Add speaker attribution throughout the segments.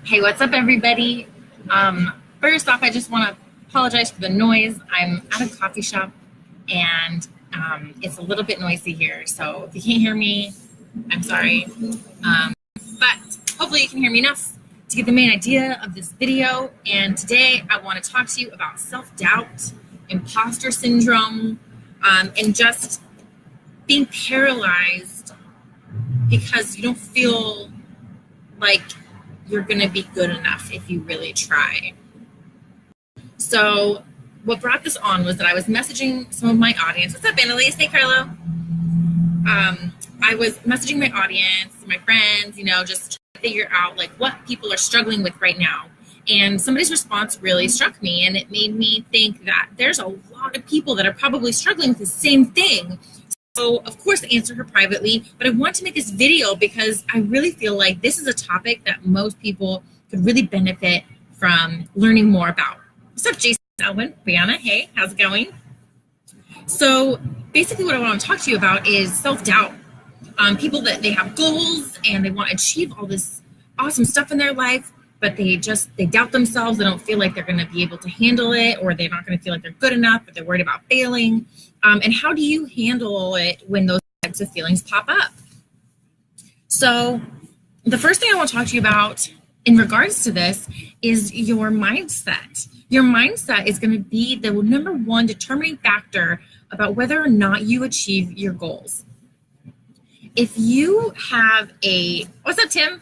Speaker 1: Hey, what's up, everybody? First off, I just want to apologize for the noise. I'm at a coffee shop, and it's a little bit noisy here. So if you can't hear me, I'm sorry. But hopefully you can hear me enough to get the main idea of this video. And today I want to talk to you about self-doubt, imposter syndrome, and just being paralyzed because you don't feel like you're going to be good enough if you really try. So what brought this on was that I was messaging some of my audience. What's up, Annalise? Hey, Carlo. I was messaging my audience, my friends, just trying to figure out like what people are struggling with right now. And somebody's response really struck me, and it made me think that there's a lot of people that are probably struggling with the same thing. So, of course, I answered her privately, but I want to make this video because I really feel like this is a topic that most people could really benefit from learning more about. What's up, Jason, Elwin, Brianna? Hey, how's it going? So basically what I want to talk to you about is self-doubt. People that they have goals and they want to achieve all this awesome stuff in their life, but they doubt themselves. They don't feel like they're going to be able to handle it, or they're not going to feel like they're good enough, but they're worried about failing. And how do you handle it when those types of feelings pop up? So the first thing I want to talk to you about in regards to this is your mindset. Your mindset is going to be the number one determining factor about whether or not you achieve your goals. If you have what's up, Tim?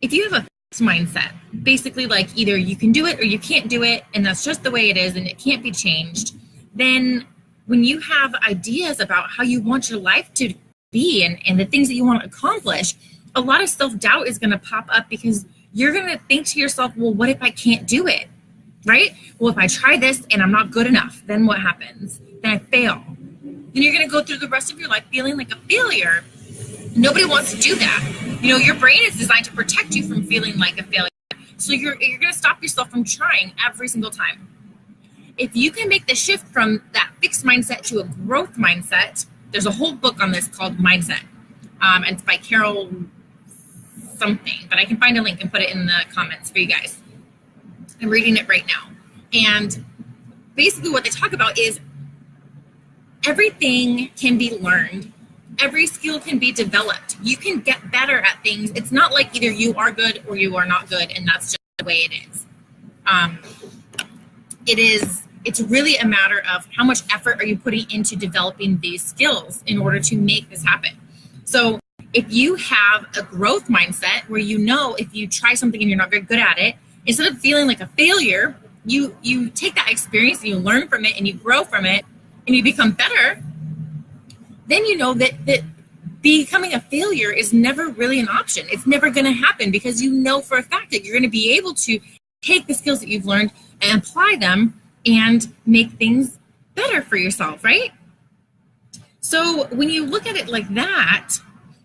Speaker 1: If you have a fixed mindset, basically like either you can do it or you can't do it, and that's just the way it is and it can't be changed, then when you have ideas about how you want your life to be and the things that you want to accomplish, a lot of self-doubt is going to pop up because you're going to think to yourself, well, what if I can't do it, right? Well, if I try this and I'm not good enough, then what happens? Then I fail. Then you're going to go through the rest of your life feeling like a failure. Nobody wants to do that. Your brain is designed to protect you from feeling like a failure. So you're going to stop yourself from trying every single time. If you can make the shift from that fixed mindset to a growth mindset, there's a whole book on this called Mindset. And it's by Carol something, but I can find a link and put it in the comments for you guys. I'm reading it right now. And basically what they talk about is everything can be learned. Every skill can be developed. You can get better at things. It's not like either you are good or you are not good, and that's just the way it is. It's really a matter of how much effort are you putting into developing these skills in order to make this happen. So if you have a growth mindset where if you try something and you're not very good at it, instead of feeling like a failure, you take that experience and you learn from it and you grow from it and you become better, then you know that becoming a failure is never really an option. It's never going to happen because you know for a fact that you're going to be able to take the skills that you've learned and apply them and make things better for yourself, right? So when you look at it like that,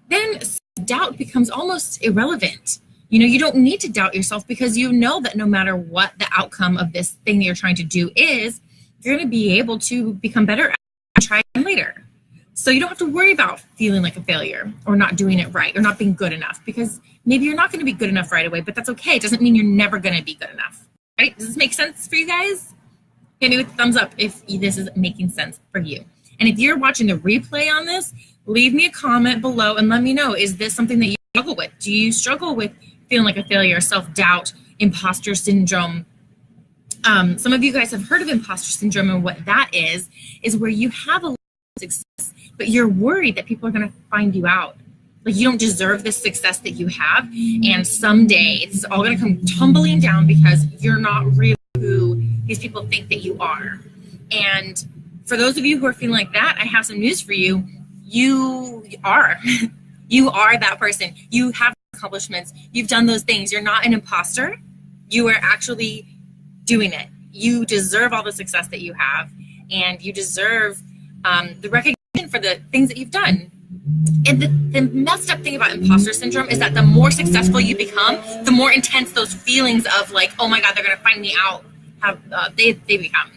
Speaker 1: then doubt becomes almost irrelevant. You don't need to doubt yourself because you know that no matter what the outcome of this thing that you're trying to do is, you're going to be able to become better at it and try again later. So you don't have to worry about feeling like a failure or not doing it right or not being good enough, because maybe you're not going to be good enough right away, but that's okay. It doesn't mean you're never going to be good enough, right? Does this make sense for you guys? Hit me with a thumbs up if this is making sense for you. And if you're watching the replay on this, leave me a comment below and let me know, is this something that you struggle with? Do you struggle with feeling like a failure, self-doubt, imposter syndrome? Some of you guys have heard of imposter syndrome, and what that is where you have a lot of success, but you're worried that people are going to find you out. Like you don't deserve the success that you have, and someday it's all going to come tumbling down because you're not really who these people think that you are. And for those of you who are feeling like that, I have some news for you. You are. You are that person. You have accomplishments. You've done those things. You're not an imposter. You are actually doing it. You deserve all the success that you have, and you deserve the recognition for the things that you've done. And the messed up thing about imposter syndrome is that the more successful you become, the more intense those feelings of like, oh my God, they're going to find me out, they become.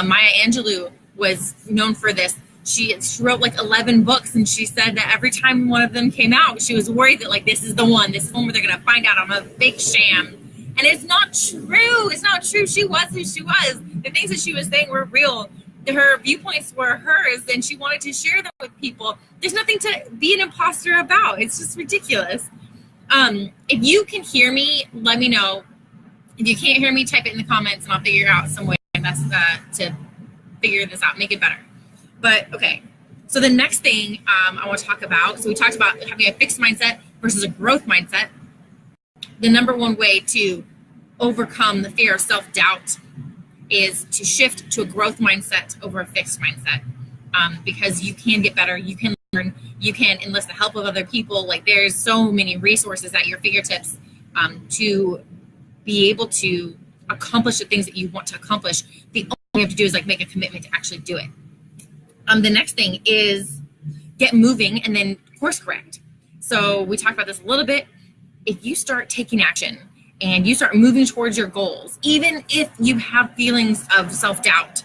Speaker 1: Maya Angelou was known for this she wrote like 11 books, and she said that every time one of them came out, she was worried that like this is the one where they're gonna find out I'm a fake sham. And it's not true. It's not true. She was who she was. The things that she was saying were real. Her viewpoints were hers, and she wanted to share them with people. There's nothing to be an imposter about. It's just ridiculous. If you can hear me, let me know. If you can't hear me, type it in the comments, and I'll figure out some way that's to figure this out, make it better. But okay, so the next thing I want to talk about, so we talked about having a fixed mindset versus a growth mindset. The number one way to overcome the fear of self-doubt is to shift to a growth mindset over a fixed mindset, because you can get better, you can learn, you can enlist the help of other people. Like there's so many resources at your fingertips to be able to accomplish the things that you want to accomplish. The only thing you have to do is like make a commitment to actually do it. The next thing is get moving and then course correct. So we talked about this a little bit. If you start taking action and you start moving towards your goals, even if you have feelings of self-doubt,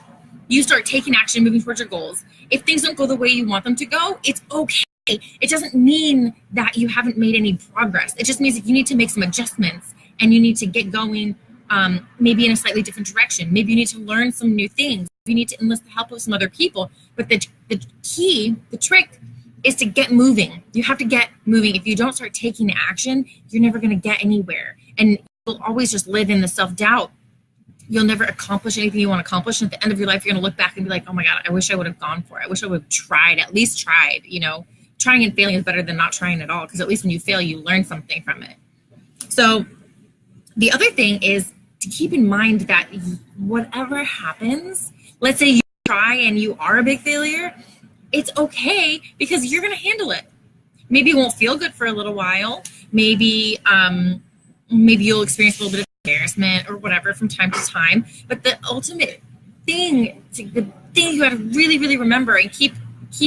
Speaker 1: you start taking action, moving towards your goals. If things don't go the way you want them to go, it's okay. It doesn't mean that you haven't made any progress. It just means that you need to make some adjustments and you need to get going, maybe in a slightly different direction. Maybe you need to learn some new things. You need to enlist the help of some other people. But the key, the trick, is to get moving. You have to get moving. If you don't start taking action, you're never going to get anywhere. And you'll always just live in the self-doubt. You'll never accomplish anything you want to accomplish. And at the end of your life, you're going to look back and be like, oh my God, I wish I would have gone for it. I wish I would have tried, at least tried. You know, trying and failing is better than not trying at all, because at least when you fail, you learn something from it. So the other thing is to keep in mind that whatever happens, let's say you try and you are a big failure, it's okay, because you're going to handle it. Maybe it won't feel good for a little while. Maybe you'll experience a little bit of embarrassment or whatever from time to time. But the ultimate thing, the thing you got to really, really remember and keep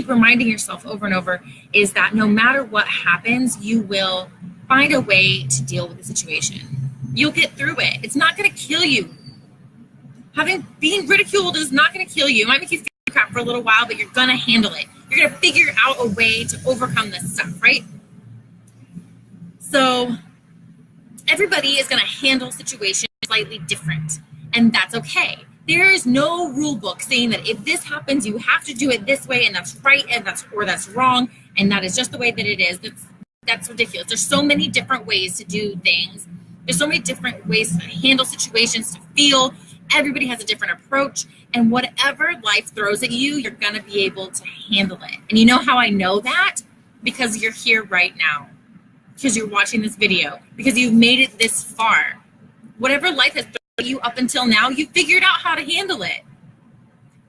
Speaker 1: reminding yourself over and over is that no matter what happens, you will find a way to deal with the situation. You'll get through it. It's not going to kill you. Being ridiculed is not going to kill you. It might make you feel crap for a little while, but you're going to handle it. You're going to figure out a way to overcome this stuff, right? So everybody is going to handle situations slightly different, and that's okay. There is no rule book saying that if this happens, you have to do it this way, and that's right, and that's wrong, and that is just the way that it is. That's ridiculous. There's so many different ways to do things. There's so many different ways to handle situations, to feel. Everybody has a different approach, and whatever life throws at you, you're going to be able to handle it. And you know how I know that? Because you're here right now, because you're watching this video, because you've made it this far. Whatever life has thrown at you up until now, you figured out how to handle it.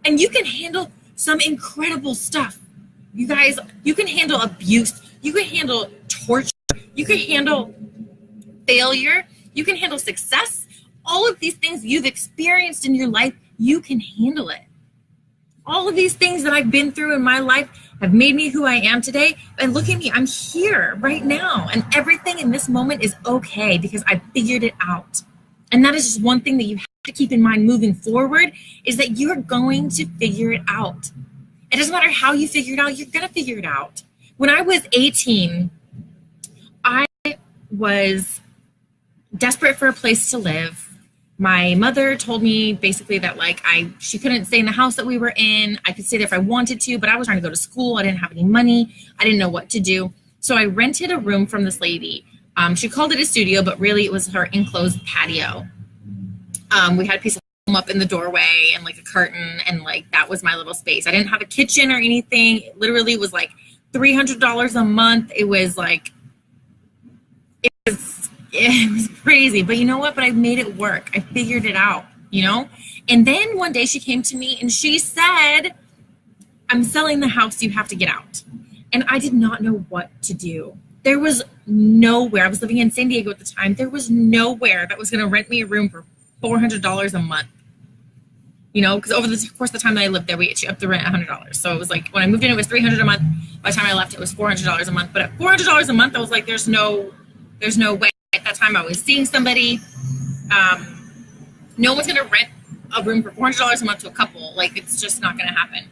Speaker 1: And you can handle some incredible stuff. You guys, you can handle abuse. You can handle torture. You can handle failure. You can handle success. All of these things you've experienced in your life, you can handle it. All of these things that I've been through in my life have made me who I am today. And look at me, I'm here right now. And everything in this moment is okay because I figured it out. And that is just one thing that you have to keep in mind moving forward, is that you're going to figure it out. It doesn't matter how you figure it out, you're going to figure it out. When I was 18, I was desperate for a place to live. My mother told me basically that she couldn't stay in the house that we were in. I could stay there if I wanted to, but I was trying to go to school. I didn't have any money. I didn't know what to do. So I rented a room from this lady. She called it a studio, but really it was her enclosed patio. We had a piece of film up in the doorway and like a curtain, and like that was my little space. I didn't have a kitchen or anything. It literally was like $300 a month. It was crazy, but you know what? But I made it work. I figured it out, you know? And then one day she came to me and she said, I'm selling the house. You have to get out. And I did not know what to do. There was nowhere. I was living in San Diego at the time. There was nowhere that was going to rent me a room for $400 a month. You know, because over the course of the time that I lived there, we up the rent $100. So it was like when I moved in, it was $300 a month. By the time I left, it was $400 a month. But at $400 a month, I was like, there's no way. At that time, I was seeing somebody. No one's going to rent a room for $400 a month to a couple. Like, it's just not going to happen.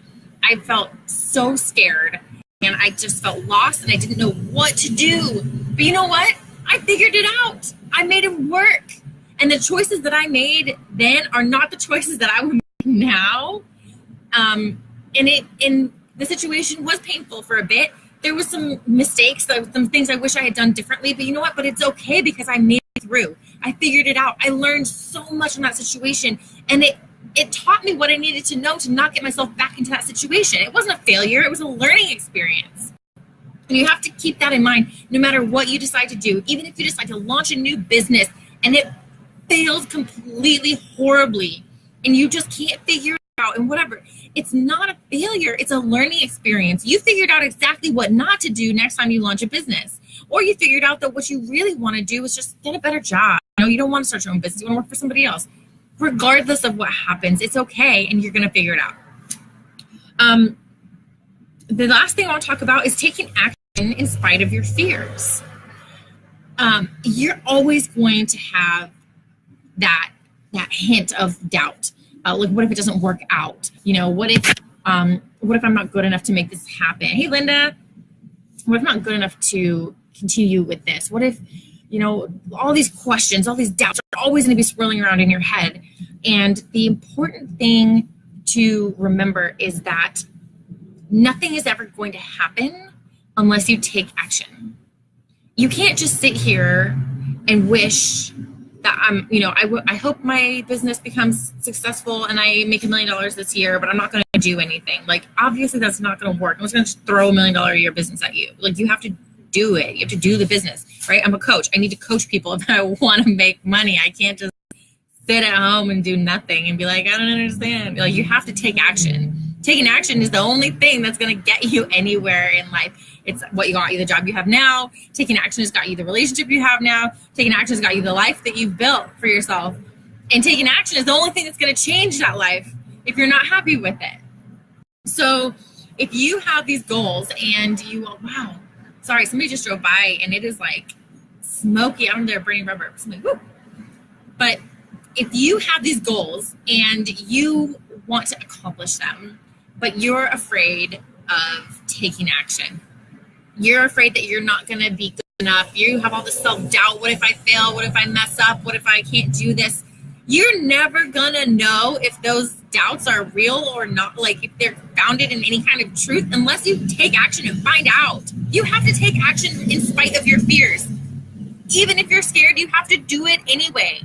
Speaker 1: I felt so scared and I just felt lost and I didn't know what to do. But you know what? I figured it out. I made it work. And the choices that I made then are not the choices that I would make now. And the situation was painful for a bit. There was some mistakes, some things I wish I had done differently, but you know what? But it's okay because I made it through. I figured it out. I learned so much from that situation, and it taught me what I needed to know to not get myself back into that situation. It wasn't a failure. It was a learning experience. And you have to keep that in mind no matter what you decide to do. Even if you decide to launch a new business and it fails completely horribly and you just can't figure it out and whatever, it's not a failure. It's a learning experience. You figured out exactly what not to do next time you launch a business. Or you figured out that what you really want to do is just get a better job. You don't want to start your own business. You want to work for somebody else. Regardless of what happens, it's okay, and you're going to figure it out. The last thing I want to talk about is taking action in spite of your fears. You're always going to have that hint of doubt. Like, what if it doesn't work out? What if I'm not good enough to make this happen? Hey, Linda, what if I'm not good enough to continue with this? What if, all these questions, all these doubts are always going to be swirling around in your head. And the important thing to remember is that nothing is ever going to happen unless you take action. You can't just sit here and wish that I hope my business becomes successful and I make $1 million this year, but I'm not going to do anything. Like, obviously that's not going to work. I'm just going to throw $1 million a year business at you. Like, you have to do it. You have to do the business, right? I'm a coach. I need to coach people if I want to make money. I can't just sit at home and do nothing and be like, I don't understand. Like, you have to take action. Taking action is the only thing that's going to get you anywhere in life. It's what got you the job you have now. Taking action has got you the relationship you have now. Taking action has got you the life that you've built for yourself. And taking action is the only thing that's going to change that life if you're not happy with it. So if you have these goals and wow, sorry, somebody just drove by and it is like smoky out there burning rubber. So I'm like, whoo. But if you have these goals and you want to accomplish them, but you're afraid of taking action, you're afraid that you're not going to be good enough, you have all this self-doubt, what if I fail, what if I mess up, what if I can't do this, you're never going to know if those doubts are real or not, like if they're founded in any kind of truth, unless you take action and find out. You have to take action in spite of your fears. Even if you're scared, you have to do it anyway.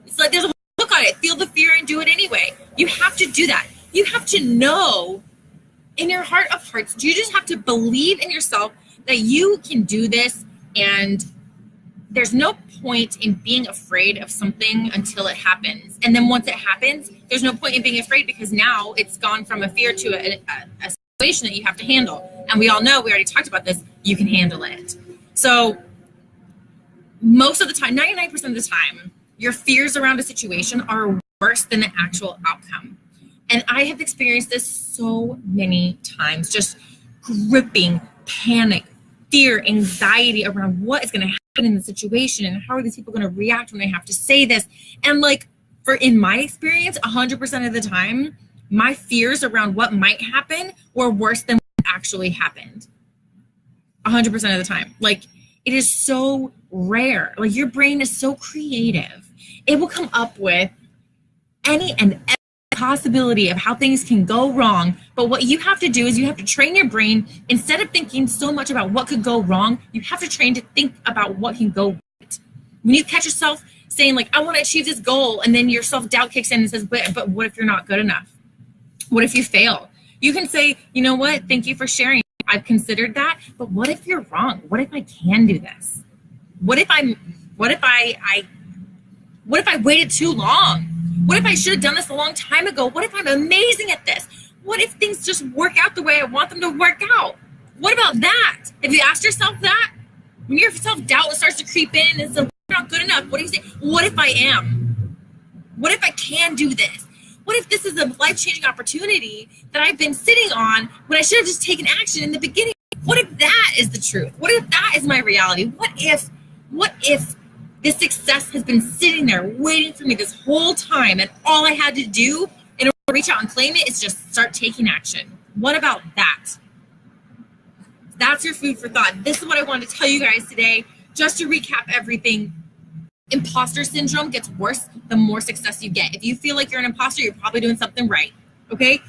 Speaker 1: It's like there's a look on it, feel the fear and do it anyway. You have to do that. You have to know in your heart of hearts, you just have to believe in yourself that you can do this, and there's no point in being afraid of something until it happens. And then once it happens, there's no point in being afraid because now it's gone from a fear to a situation that you have to handle. And we all know, we already talked about this, you can handle it. So most of the time, 99% of the time, your fears around a situation are worse than the actual outcome. And I have experienced this so many times, just gripping panic, fear, anxiety around what is going to happen in the situation and how are these people going to react when I have to say this. And like, in my experience, 100% of the time, my fears around what might happen were worse than what actually happened. 100% of the time. Like, it is so rare. Like, your brain is so creative. It will come up with any and every possibility of how things can go wrong. But what you have to do is you have to train your brain, instead of thinking so much about what could go wrong, you have to train to think about what can go right. When you catch yourself saying like, I want to achieve this goal, and then your self-doubt kicks in and says, but what if you're not good enough? What if you fail? You can say, you know what, thank you for sharing. I've considered that, but what if you're wrong? What if I can do this? What if I waited too long? What if I should have done this a long time ago? What if I'm amazing at this? What if things just work out the way I want them to work out? What about that? Have you asked yourself that? When your self-doubt starts to creep in and says, I'm not good enough, what do you say? What if I am? What if I can do this? What if this is a life-changing opportunity that I've been sitting on when I should have just taken action in the beginning? What if that is the truth? What if that is my reality? What if this success has been sitting there waiting for me this whole time, and all I had to do in order reach out and claim it. It's just start taking action. What about that? That's your food for thought. This is what I wanted to tell you guys today. Just to recap everything, imposter syndrome gets worse the more success you get. If you feel like you're an imposter, you're probably doing something right, okay?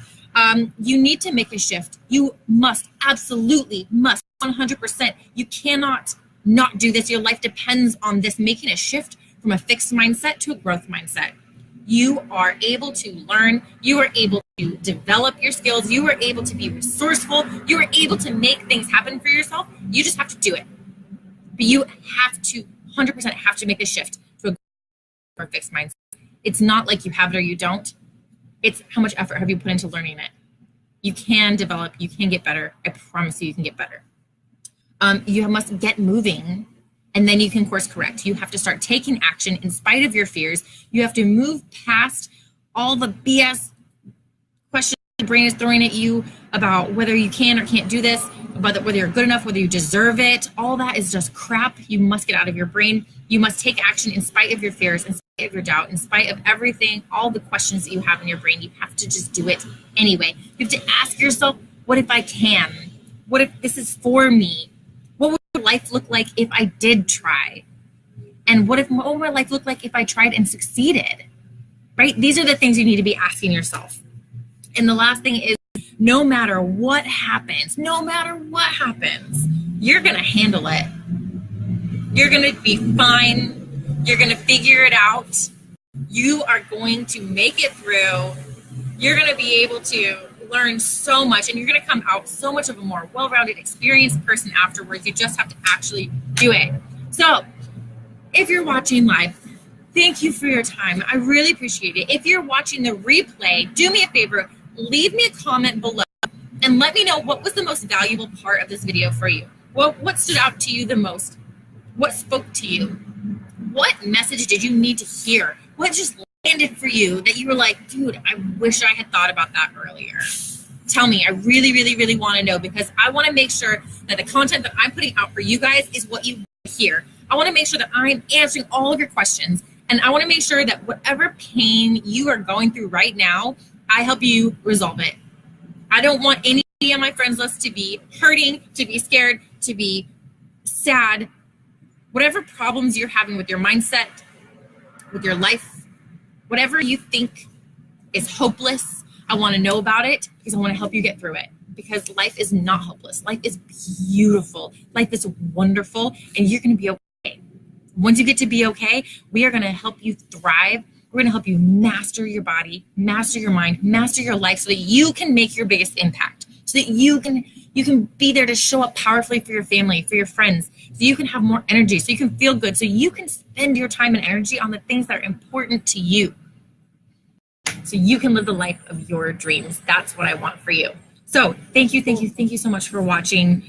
Speaker 1: You need to make a shift. You must, absolutely must, 100%. You cannot not do this. Your life depends on this, making a shift from a fixed mindset to a growth mindset. You are able to learn. You are able to develop your skills. You are able to be resourceful. You are able to make things happen for yourself. You just have to do it. But you have to, 100% have to make a shift to a fixed mindset. It's not like you have it or you don't. It's how much effort have you put into learning it. You can develop. You can get better. I promise you can get better. You must get moving, and then you can course correct. You have to start taking action in spite of your fears. You have to move past all the BS questions the brain is throwing at you about whether you can or can't do this, about whether you're good enough, whether you deserve it. All that is just crap. You must get out of your brain. You must take action in spite of your fears, in spite of your doubt, in spite of everything, all the questions that you have in your brain. You have to just do it anyway. You have to ask yourself, what if I can? What if this is for me? What would life look like if I did try? And what would my life look like if I tried and succeeded? Right? These are the things you need to be asking yourself. And the last thing is, no matter what happens, you're going to handle it. You're going to be fine. You're going to figure it out. You are going to make it through. You're going to be able to learn so much, and you're going to come out so much of a more well-rounded, experienced person afterwards. You just have to actually do it. So if you're watching live, thank you for your time. I really appreciate it. If you're watching the replay, do me a favor, leave me a comment below and let me know what was the most valuable part of this video for you. What stood out to you the most? What spoke to you? What message did you need to hear? What just landed for you that you were like, dude, I wish I had thought about that earlier? Tell me. I really, really, really want to know, because I want to make sure that the content that I'm putting out for you guys is what you hear. I want to make sure that I'm answering all of your questions, and I want to make sure that whatever pain you are going through right now, I help you resolve it. I don't want any of my friends list to be hurting, to be scared, to be sad. Whatever problems you're having with your mindset, with your life, whatever you think is hopeless, I want to know about it, because I want to help you get through it. Because life is not hopeless. Life is beautiful. Life is wonderful, and you're going to be okay. Once you get to be okay, we are going to help you thrive. We're going to help you master your body, master your mind, master your life, so that you can make your biggest impact, so that you can be there to show up powerfully for your family, for your friends, so you can have more energy, so you can feel good, so you can spend your time and energy on the things that are important to you, so you can live the life of your dreams. That's what I want for you. So thank you so much for watching.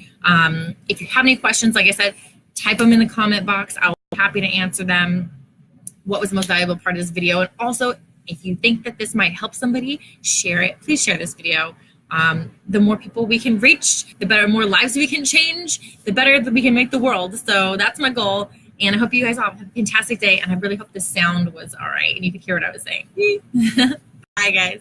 Speaker 1: If you have any questions, like I said, type them in the comment box. I'll be happy to answer them. What was the most valuable part of this video? And also, if you think that this might help somebody, share it. Please share this video. The more people we can reach, the better, more lives we can change, the better that we can make the world. So that's my goal. And I hope you guys all have a fantastic day. And I really hope the sound was all right and you could hear what I was saying. Bye, guys.